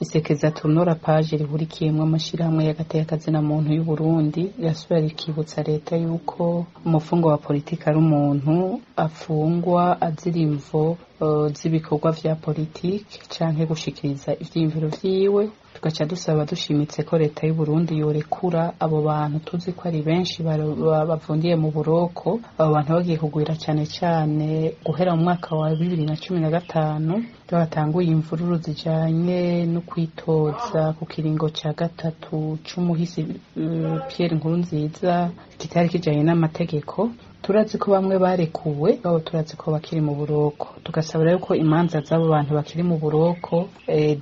isekeza Tonora Page rihurikiyemwo amashirahamwe y'agateka muntu y'u Burundi yasubira rikibutsa leta yuko umufungo wa politiki ari umuntu afungwa azira imvo z'ibikorwa vya politiki canke gushikiriza ivyiyumviro vyiwe. Tugaca dusaba dushimitse ko leta y'u Burundi yorekura abo bantu tuzi ko ari benshi bavundiye mu buroko. Abo bantu bagiye kugwira cane cane guhera mu mwaka wa 2015 batanguye imvururu zijanye no kwitoza ku kiringo ca gatatu c'umuhisi Pierre Nkurunziza kitari kijanye n'amategeko. Turazi ko bamwe barekuwe, abo turazi ko bakiri mu buroko. Tugasaba rero ko imanza z'abo bantu bakiri mu buroko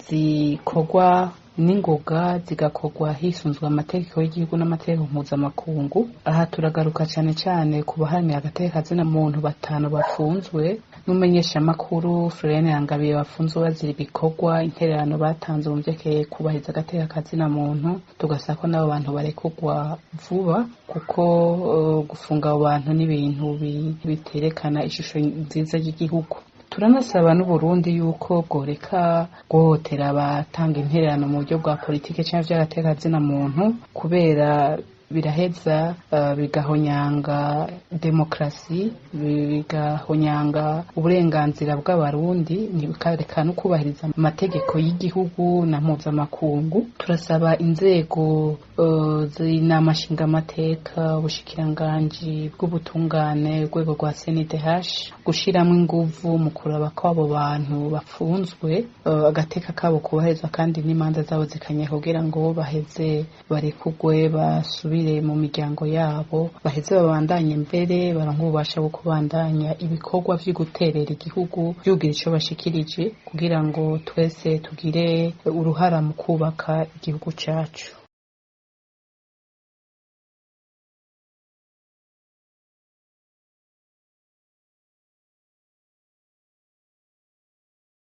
zikorwa n'ingoga, zigakorwa hisunzwe amategeko y'igihugu n'amategeko mpuzamakungu. Aha turagaruka cane cane ku baharanira agateka muntu batanu bafunzwe, n'umumenyesha makuru Florine Yangabiye bafunzwe bazira ibikorwa intererano batanze mu vyerekeye kubahiriza agateka muntu. Tugasaba ko n'abo bantu barekurwa vuba, kuko gufunga abo bantu n'ibintu biterekana ishusho nziza y'igihugu. Turanasaba n'Uburundi yuko bworeka guhotera abatanga intererano mu buryo bwa politike canke vy'agateka muntu, kubera biraheza bigahonyanga demokrasi, bigahonyanga uburenganzira bw'abarundi, ntibikareka no kubahiriza amategeko y'igihugu na mpuzamakungu. Turasaba inzego z'inama nshingamateka, ubushikiranganji bw'ubutungane, urwego rwa CNDH gushiramwo inguvu mu kuraba ko abo bantu bafunzwe agateka kabo kubahirizwa kandi n'imanza zabo zikanye kugira ngo baheze barekugwe basubire mu miryango yabo, baheze babandanye mbere baronke ububasha bwo kubandanya ibikorwa vyo guterera igihugu vyugira ico bashikirije, kugira ngo twese tugire uruhara mu kubaka igihugu cacu.